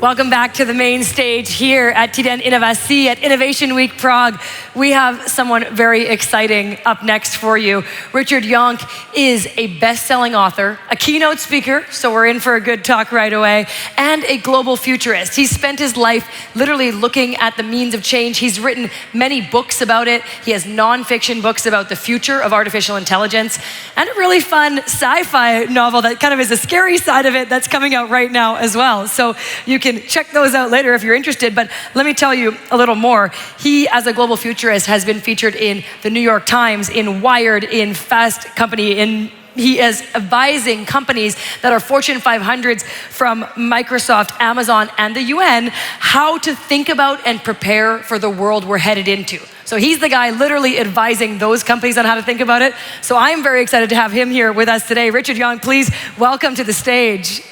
Welcome back to the main stage here at Týden Inovací at Innovation Week Prague. We have someone very exciting up next for you. Richard Yonck is a best-selling author, a keynote speaker, so we're in for a good talk right away, and a global futurist. He's spent his life literally looking at the means of change. He's written many books about it. He has nonfiction books about the future of artificial intelligence, and a really fun sci-fi novel that kind of is a scary side of it that's coming out right now as well. So you can check those out later if you're interested, but let me tell you a little more. He, as a global futurist, has been featured in the New York Times, in Wired, in Fast Company, he is advising companies that are Fortune 500s from Microsoft, Amazon, and the UN how to think about and prepare for the world we're headed into. So he's the guy literally advising those companies on how to think about it. So I'm very excited to have him here with us today. Richard Yonck, please welcome to the stage.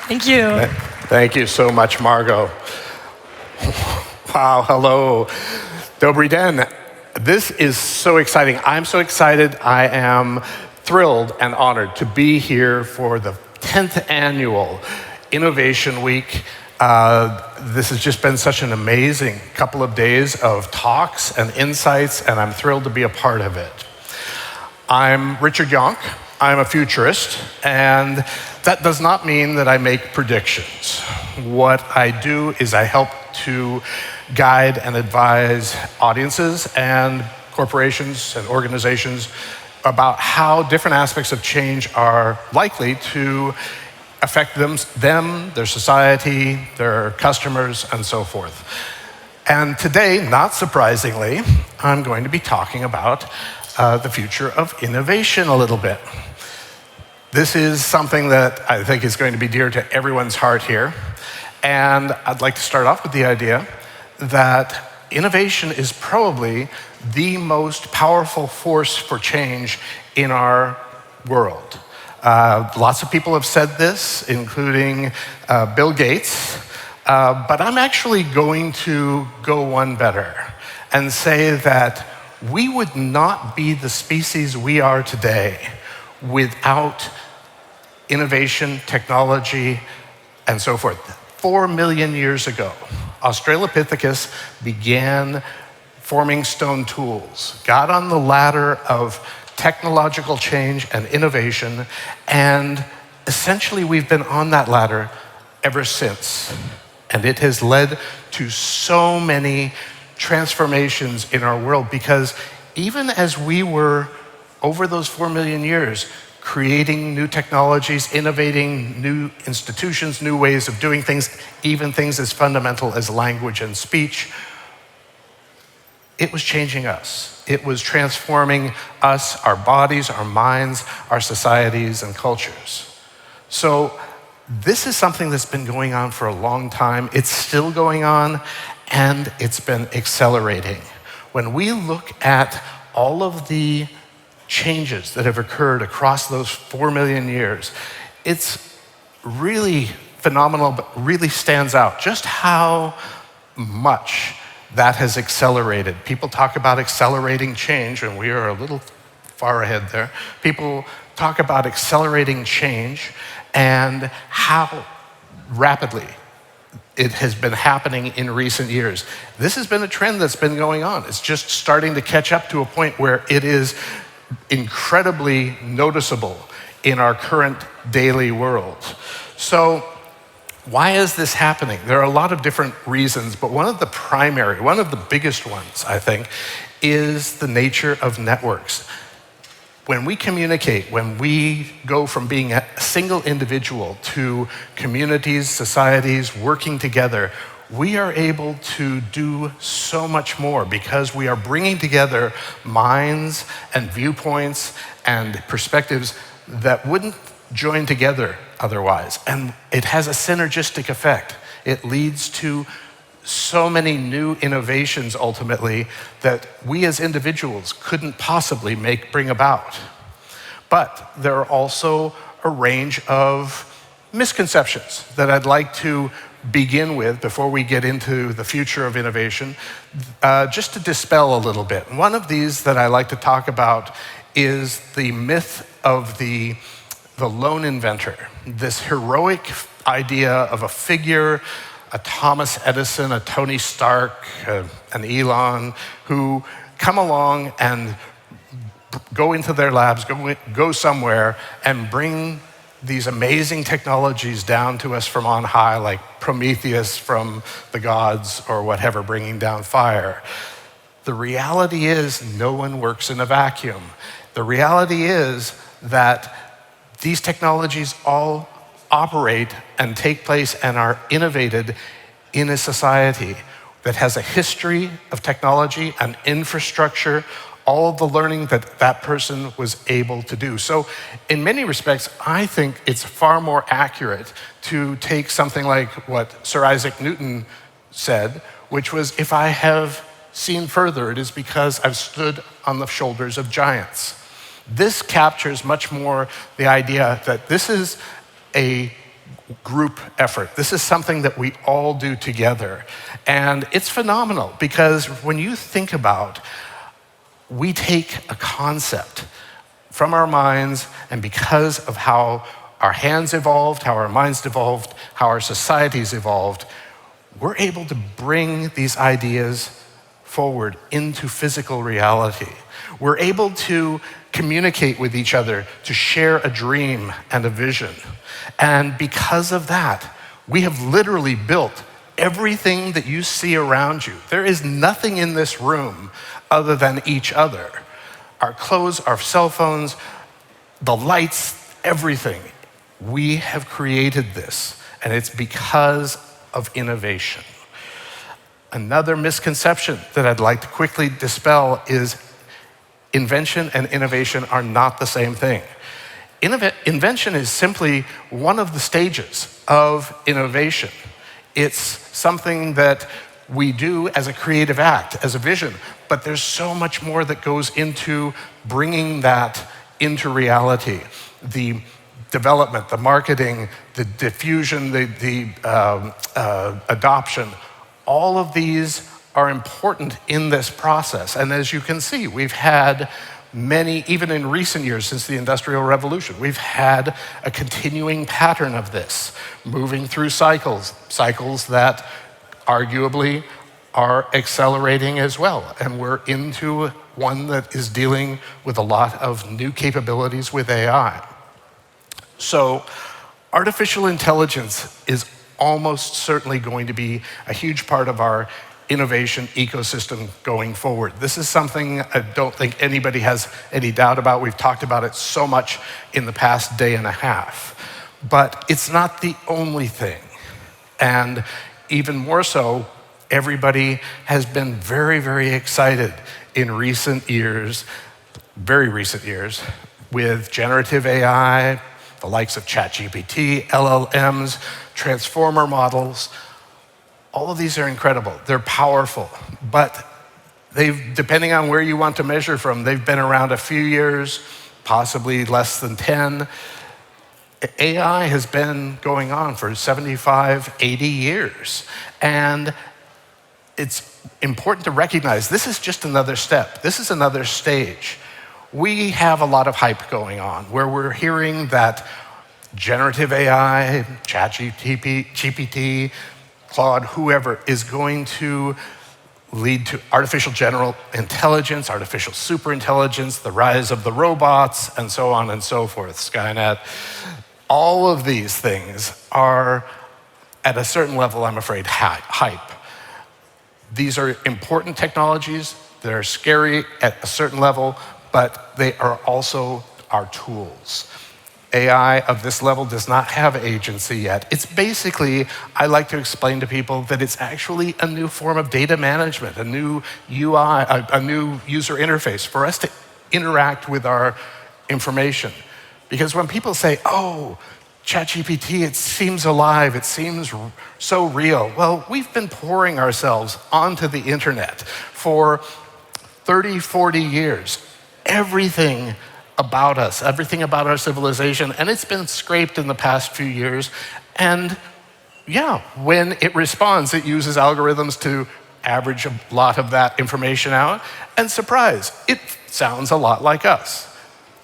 Thank you. Thank you so much, Margot. Wow, hello. Dobrý den. This is so exciting. I'm so excited. I am thrilled and honored to be here for the 10th annual Innovation Week. This has just been such an amazing couple of days of talks and insights, and I'm thrilled to be a part of it. I'm Richard Yonck. I'm a futurist, and that does not mean that I make predictions. What I do is I help to guide and advise audiences and corporations and organizations about how different aspects of change are likely to affect them, their society, their customers, and so forth. And today, not surprisingly, I'm going to be talking about the future of innovation a little bit. This is something that I think is going to be dear to everyone's heart here. And I'd like to start off with the idea that innovation is probably the most powerful force for change in our world. Lots of people have said this, including Bill Gates, but I'm actually going to go one better and say that we would not be the species we are today without innovation, technology, and so forth. 4 million years ago, Australopithecus began forming stone tools, got on the ladder of technological change and innovation, and essentially we've been on that ladder ever since. And it has led to so many transformations in our world, because even as we were, over those 4 million years, creating new technologies, innovating new institutions, new ways of doing things, even things as fundamental as language and speech, it was changing us. It was transforming us, our bodies, our minds, our societies, and cultures. So this is something that's been going on for a long time. It's still going on, and it's been accelerating. When we look at all of the changes that have occurred across those 4 million years, it's really phenomenal, but really stands out just how much that has accelerated. People talk about accelerating change, and we are a little far ahead there. People talk about accelerating change and how rapidly it has been happening in recent years. This has been a trend that's been going on. It's just starting to catch up to a point where it is incredibly noticeable in our current daily world. So why is this happening? There are a lot of different reasons, but one of the biggest ones, I think, is the nature of networks. When we communicate, when we go from being a single individual to communities, societies, working together, we are able to do so much more because we are bringing together minds and viewpoints and perspectives that wouldn't join together otherwise. And it has a synergistic effect. It leads to so many new innovations ultimately that we as individuals couldn't possibly bring about. But there are also a range of misconceptions that I'd like to begin with before we get into the future of innovation, just to dispel a little bit. One of these that I like to talk about is the myth of the the lone inventor, this heroic idea of a figure, a Thomas Edison, a Tony Stark, an Elon, who come along and go into their labs, go somewhere and bring these amazing technologies down to us from on high, like Prometheus from the gods or whatever, bringing down fire. The reality is no one works in a vacuum. The reality is that these technologies all operate and take place and are innovated in a society that has a history of technology and infrastructure, all of the learning that that person was able to do. So in many respects, I think it's far more accurate to take something like what Sir Isaac Newton said, which was, if I have seen further, it is because I've stood on the shoulders of giants. This captures much more the idea that this is a group effort. This is something that we all do together. And it's phenomenal because when you think about, we take a concept from our minds, and because of how our hands evolved, how our minds evolved, how our societies evolved, we're able to bring these ideas forward into physical reality. We're able to communicate with each other, to share a dream and a vision. And because of that, we have literally built everything that you see around you. There is nothing in this room other than each other. Our clothes, our cell phones, the lights, everything. We have created this, and it's because of innovation. Another misconception that I'd like to quickly dispel is invention and innovation are not the same thing. Invention is simply one of the stages of innovation. It's something that we do as a creative act, as a vision, but there's so much more that goes into bringing that into reality. The development, the marketing, the diffusion, the adoption, all of these are important in this process. And as you can see, we've had many, even in recent years since the Industrial Revolution, we've had a continuing pattern of this, moving through cycles that arguably are accelerating as well. And we're into one that is dealing with a lot of new capabilities with AI. So artificial intelligence is almost certainly going to be a huge part of our innovation ecosystem going forward. This is something I don't think anybody has any doubt about. We've talked about it so much in the past day and a half. But it's not the only thing. And even more so, everybody has been very, very excited in recent years, very recent years, with generative AI, the likes of ChatGPT, LLMs, transformer models. All of these are incredible. They're powerful, but depending on where you want to measure from, they've been around a few years, possibly less than 10. AI has been going on for 75, 80 years. And it's important to recognize this is just another step. This is another stage. We have a lot of hype going on where we're hearing that generative AI, ChatGPT, Claude, whoever, is going to lead to artificial general intelligence, artificial superintelligence, the rise of the robots, and so on and so forth, Skynet. All of these things are, at a certain level, I'm afraid, hype. These are important technologies. They're scary at a certain level, but they are also our tools. AI of this level does not have agency yet. It's basically, I like to explain to people that it's actually a new form of data management, a new UI, a new user interface for us to interact with our information. Because when people say, oh, ChatGPT, it seems alive, it seems so real. Well, we've been pouring ourselves onto the internet for 30, 40 years. Everything about us, everything about our civilization, and it's been scraped in the past few years. And yeah, when it responds, it uses algorithms to average a lot of that information out, and surprise, it sounds a lot like us.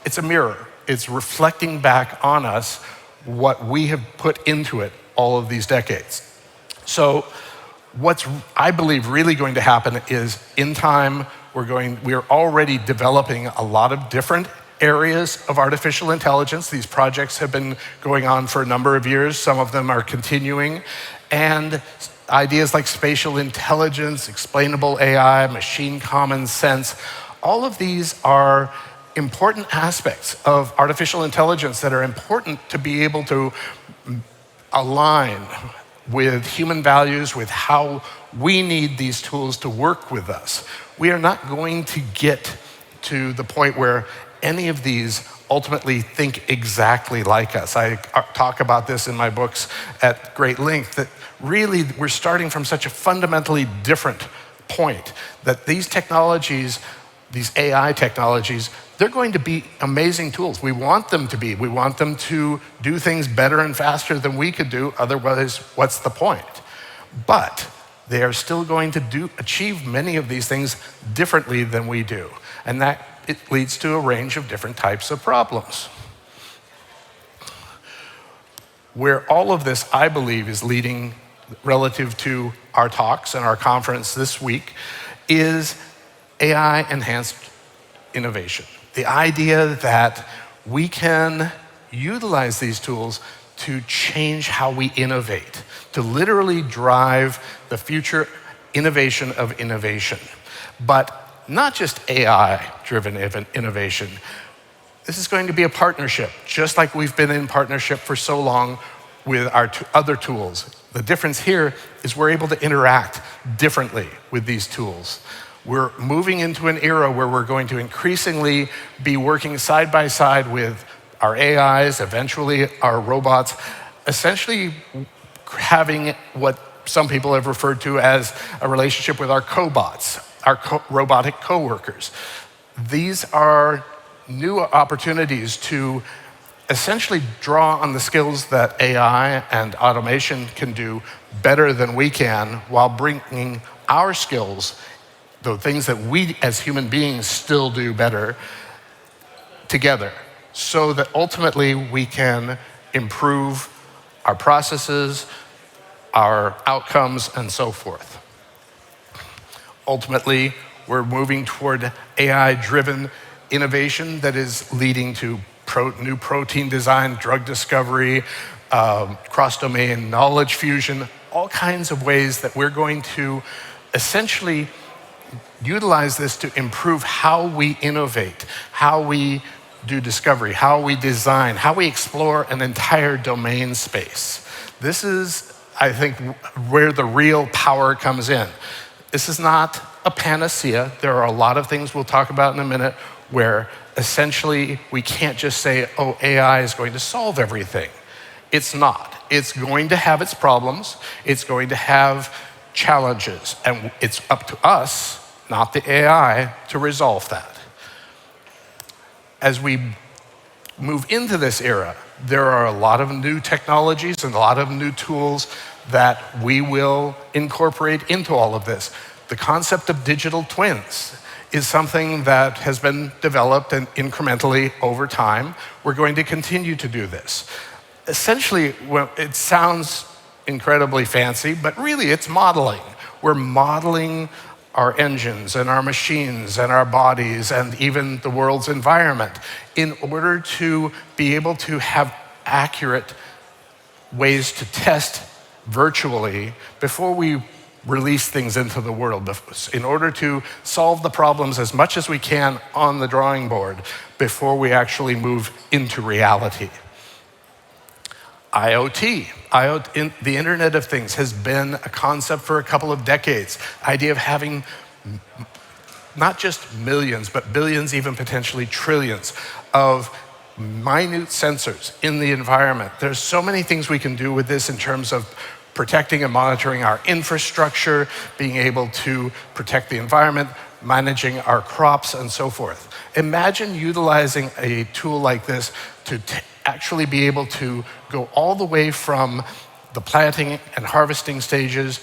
It's a mirror. it's reflecting back on us what we have put into it all of these decades. So what's, I believe, really going to happen is in time, we're already developing a lot of different areas of artificial intelligence. These projects have been going on for a number of years. Some of them are continuing. And ideas like spatial intelligence, explainable AI, machine common sense, all of these are important aspects of artificial intelligence that are important to be able to align with human values, with how we need these tools to work with us. We are not going to get to the point where any of these ultimately think exactly like us. I talk about this in my books at great length, that really we're starting from such a fundamentally different point, that these technologies, these AI technologies, they're going to be amazing tools. We want them to be. We want them to do things better and faster than we could do. Otherwise, what's the point? But they are still going to achieve many of these things differently than we do. And that it leads to a range of different types of problems. Where all of this, I believe, is leading relative to our talks and our conference this week is AI-enhanced innovation. The idea that we can utilize these tools to change how we innovate, to literally drive the future innovation of innovation. But not just AI-driven innovation. This is going to be a partnership, just like we've been in partnership for so long with our other tools. The difference here is we're able to interact differently with these tools. We're moving into an era where we're going to increasingly be working side by side with our AIs, eventually our robots, essentially having what some people have referred to as a relationship with our cobots, our robotic coworkers. These are new opportunities to essentially draw on the skills that AI and automation can do better than we can, while bringing our skills, the things that we as human beings still do better, together, so that ultimately we can improve our processes, our outcomes, and so forth. Ultimately, we're moving toward AI-driven innovation that is leading to new protein design, drug discovery, cross-domain knowledge fusion, all kinds of ways that we're going to essentially utilize this to improve how we innovate, how we do discovery, how we design, how we explore an entire domain space. This is, I think, where the real power comes in. This is not a panacea. There are a lot of things we'll talk about in a minute where essentially we can't just say, oh, AI is going to solve everything. It's not. It's going to have its problems. It's going to have challenges. And it's up to us, not the AI, to resolve that. As we move into this era, there are a lot of new technologies and a lot of new tools that we will incorporate into all of this. The concept of digital twins is something that has been developed and incrementally over time. We're going to continue to do this. Essentially, well, it sounds incredibly fancy, but really it's modeling. We're modeling our engines and our machines and our bodies and even the world's environment in order to be able to have accurate ways to test virtually before we release things into the world, in order to solve the problems as much as we can on the drawing board before we actually move into reality. IoT, the Internet of Things, has been a concept for a couple of decades. The idea of having not just millions, but billions, even potentially trillions of minute sensors in the environment. There's so many things we can do with this in terms of protecting and monitoring our infrastructure, being able to protect the environment, managing our crops, and so forth. Imagine utilizing a tool like this to actually be able to go all the way from the planting and harvesting stages,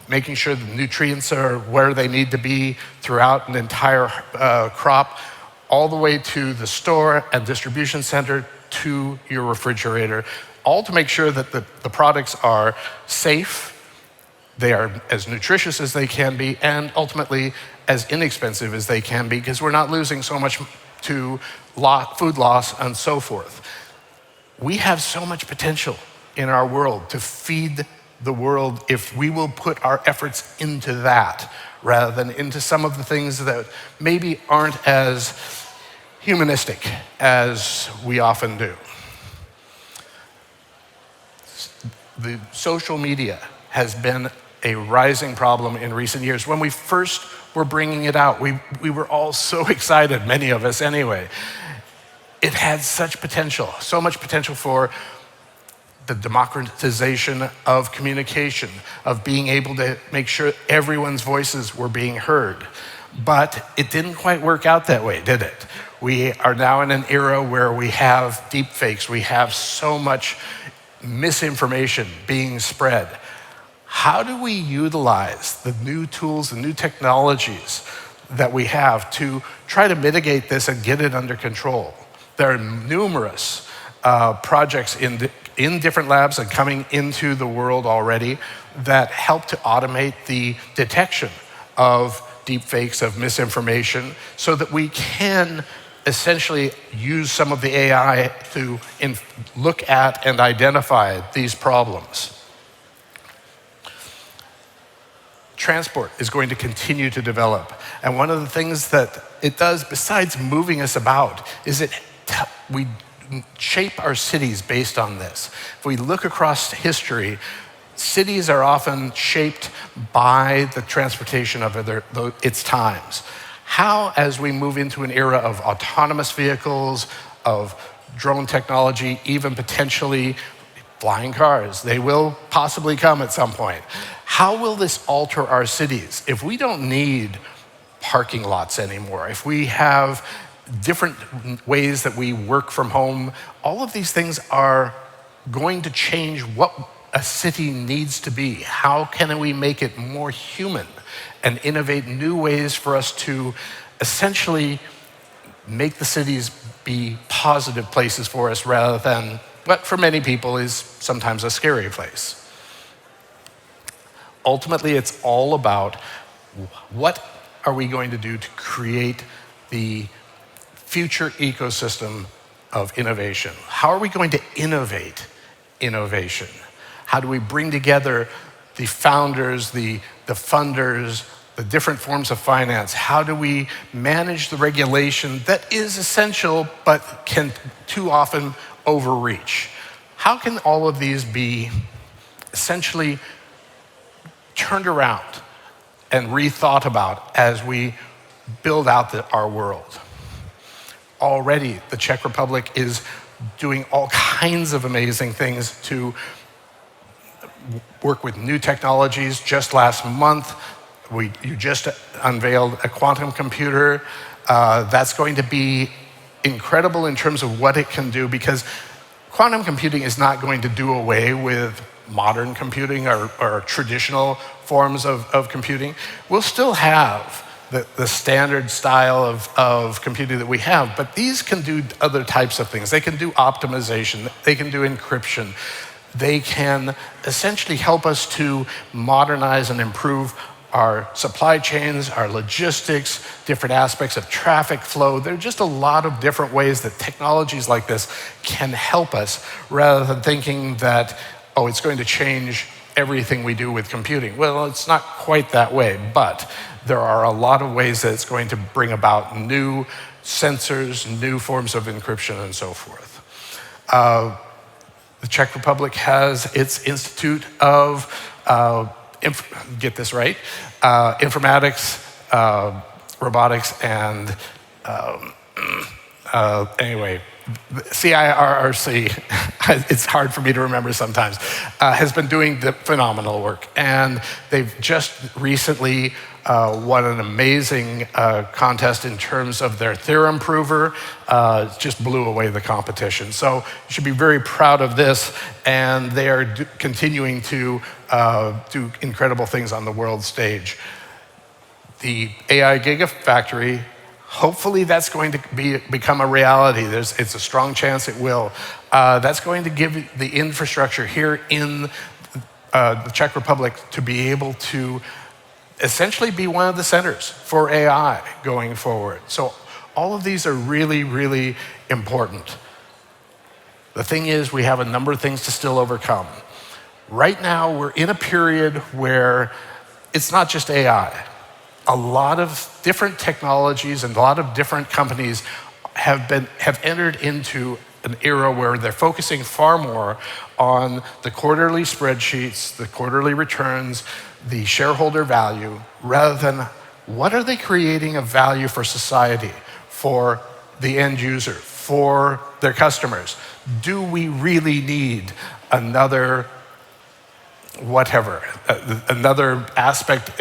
making sure the nutrients are where they need to be throughout an entire crop, all the way to the store and distribution center to your refrigerator, all to make sure that the products are safe, they are as nutritious as they can be, and ultimately as inexpensive as they can be, because we're not losing so much to food loss and so forth. We have so much potential in our world to feed the world if we will put our efforts into that rather than into some of the things that maybe aren't as humanistic as we often do. The social media has been a rising problem in recent years. When we first were bringing it out, we were all so excited, many of us anyway. It had such potential, so much potential for the democratization of communication, of being able to make sure everyone's voices were being heard. But it didn't quite work out that way, did it? We are now in an era where we have deep fakes, we have so much misinformation being spread. How do we utilize the new tools, the new technologies that we have to try to mitigate this and get it under control? There are numerous projects in different labs and coming into the world already that help to automate the detection of deepfakes, of misinformation, so that we can essentially use some of the AI to look at and identify these problems. Transport is going to continue to develop. And one of the things that it does, besides moving us about, is we shape our cities based on this. If we look across history, cities are often shaped by the transportation of its times. How, as we move into an era of autonomous vehicles, of drone technology, even potentially flying cars, they will possibly come at some point. How will this alter our cities? If we don't need parking lots anymore, if we have different ways that we work from home, all of these things are going to change what a city needs to be. How can we make it more human and innovate new ways for us to essentially make the cities be positive places for us rather than what for many people is sometimes a scary place? Ultimately, it's all about what are we going to do to create the future ecosystem of innovation? How are we going to innovate innovation? How do we bring together the founders, the funders, the different forms of finance? How do we manage the regulation that is essential but can too often overreach? How can all of these be essentially turned around and rethought about as we build out our world? Already, the Czech Republic is doing all kinds of amazing things to work with new technologies. Just last month, you just unveiled a quantum computer. That's going to be incredible in terms of what it can do, because quantum computing is not going to do away with modern computing or traditional forms of computing. We'll still have the standard style of computing that we have, but these can do other types of things. They can do optimization, they can do encryption, they can essentially help us to modernize and improve our supply chains, our logistics, different aspects of traffic flow. There are just a lot of different ways that technologies like this can help us, rather than thinking that, oh, it's going to change everything we do with computing. Well, it's not quite that way, but there are a lot of ways that it's going to bring about new sensors, new forms of encryption, and so forth. The Czech Republic has its Institute of, get this right, informatics, robotics, and anyway, CIRRC, it's hard for me to remember sometimes, has been doing the phenomenal work. And they've just recently won an amazing contest in terms of their theorem prover. Just blew away the competition. So you should be very proud of this. And they are continuing to do incredible things on the world stage. The AI Gigafactory Hopefully that's going to become a reality. It's a strong chance it will. That's going to give the infrastructure here in the Czech Republic to be able to essentially be one of the centers for AI going forward. So all of these are really, really important. The thing is, we have a number of things to still overcome. Right now, we're in a period where it's not just AI. A lot of different technologies and a lot of different companies have entered into an era where they're focusing far more on the quarterly spreadsheets, the quarterly returns, the shareholder value, rather than what are they creating of value for society, for the end user, for their customers. Do we really need another whatever, another aspect,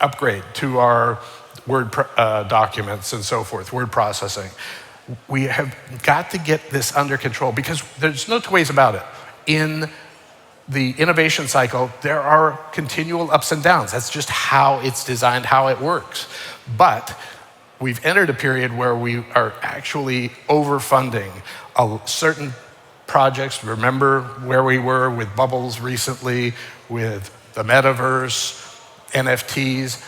upgrade to our Word documents and so forth, word processing? We have got to get this under control because there's no two ways about it. In the innovation cycle, there are continual ups and downs. That's just how it's designed, how it works. But we've entered a period where we are actually overfunding certain projects. Remember where we were with bubbles recently, with the metaverse, NFTs.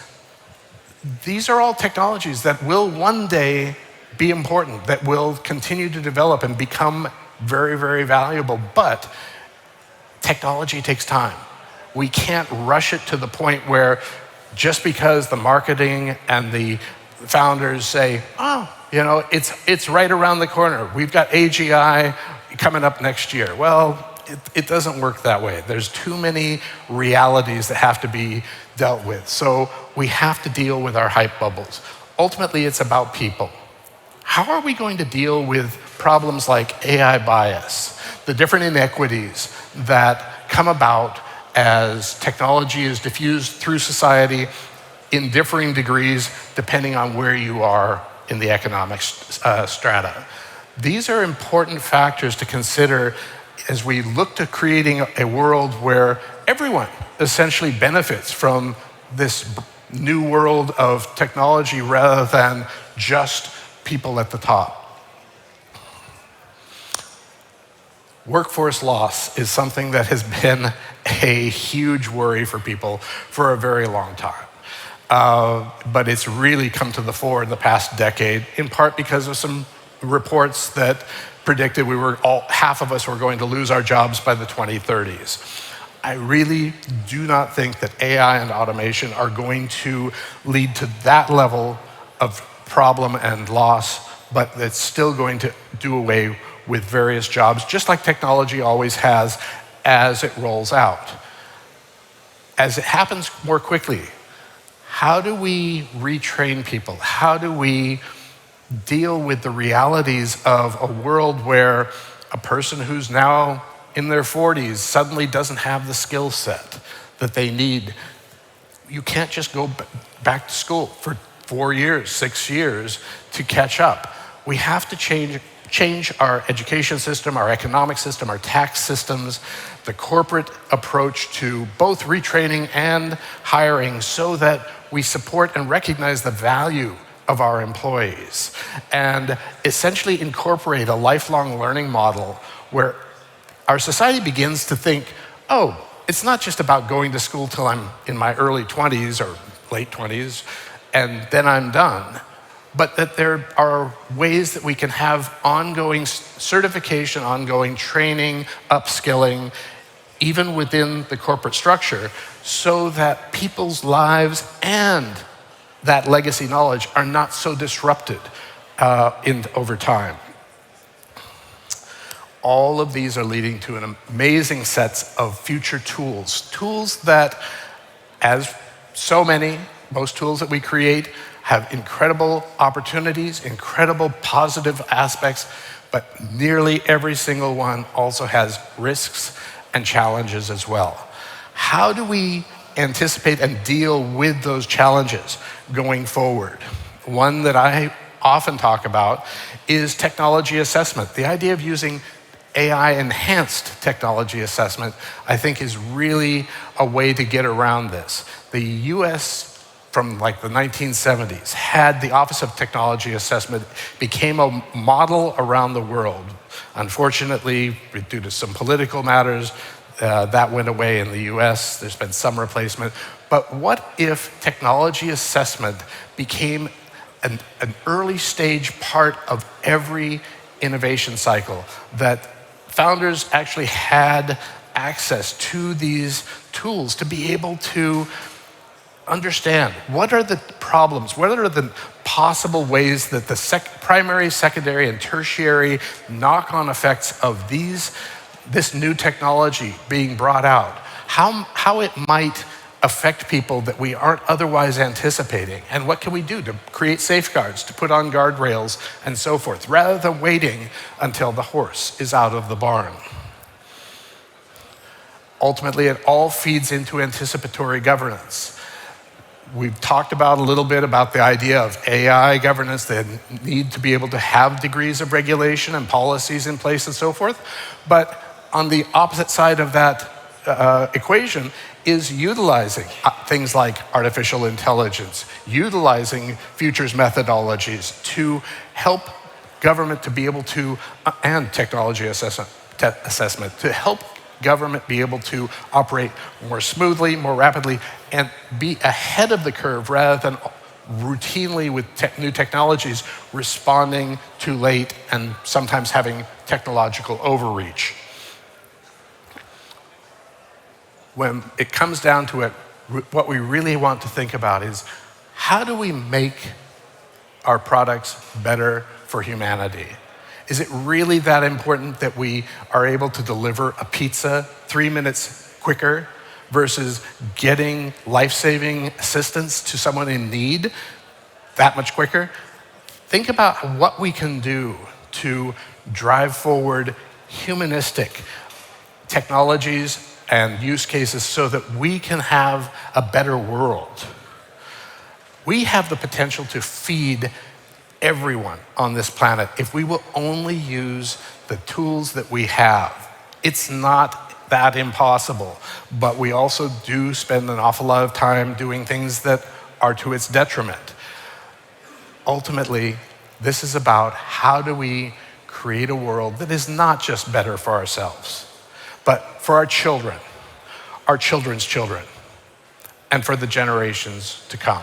These are all technologies that will one day be important, that will continue to develop and become very, very valuable. But technology takes time. We can't rush it to the point where just because the marketing and the founders say, it's right around the corner. We've got AGI coming up next year. Well, it doesn't work that way. There's too many realities that have to be dealt with. So we have to deal with our hype bubbles. Ultimately, it's about people. How are we going to deal with problems like AI bias, the different inequities that come about as technology is diffused through society in differing degrees depending on where you are in the economic strata? These are important factors to consider as we look to creating a world where everyone essentially benefits from this new world of technology rather than just people at the top. Workforce loss is something that has been a huge worry for people for a very long time. But it's really come to the fore in the past decade, in part because of some reports that predicted half of us were going to lose our jobs by the 2030s. I really do not think that AI and automation are going to lead to that level of problem and loss, but it's still going to do away with various jobs, just like technology always has as it rolls out. As it happens more quickly, how do we retrain people? How do we deal with the realities of a world where a person who's now in their 40s suddenly doesn't have the skill set that they need? You can't just go back to school for 4 years, 6 years to catch up. We have to change our education system, our economic system, our tax systems, the corporate approach to both retraining and hiring so that we support and recognize the value of our employees and essentially incorporate a lifelong learning model where our society begins to think, it's not just about going to school till I'm in my early 20s or late 20s and then I'm done, but that there are ways that we can have ongoing certification, ongoing training, upskilling, even within the corporate structure, so that people's lives and that legacy knowledge are not so disrupted over time. All of these are leading to an amazing sets of future tools that, as so many, most tools that we create have incredible opportunities, incredible positive aspects, but nearly every single one also has risks and challenges as well. How do we anticipate and deal with those challenges going forward? One that I often talk about is technology assessment. The idea of using AI-enhanced technology assessment, I think, is really a way to get around this. The US from like the 1970s had the Office of Technology Assessment became a model around the world. Unfortunately, due to some political matters, that went away in the US. There's been some replacement. But what if technology assessment became an early stage part of every innovation cycle, that founders actually had access to these tools to be able to understand what are the problems, what are the possible ways that the primary, secondary, and tertiary knock-on effects of this new technology being brought out, how it might affect people that we aren't otherwise anticipating, and what can we do to create safeguards, to put on guardrails, and so forth, rather than waiting until the horse is out of the barn. Ultimately, it all feeds into anticipatory governance. We've talked about a little bit about the idea of AI governance, that need to be able to have degrees of regulation and policies in place and so forth. But on the opposite side of that equation is utilizing things like artificial intelligence, utilizing futures methodologies to help government to be able to, and technology assessment, to help government be able to operate more smoothly, more rapidly, and be ahead of the curve rather than routinely with new technologies responding too late and sometimes having technological overreach. When it comes down to it, what we really want to think about is how do we make our products better for humanity? Is it really that important that we are able to deliver a pizza 3 minutes quicker versus getting life-saving assistance to someone in need that much quicker? Think about what we can do to drive forward humanistic technologies and use cases so that we can have a better world. We have the potential to feed everyone on this planet if we will only use the tools that we have. It's not that impossible, but we also do spend an awful lot of time doing things that are to its detriment. Ultimately, this is about how do we create a world that is not just better for ourselves, but for our children, our children's children, and for the generations to come.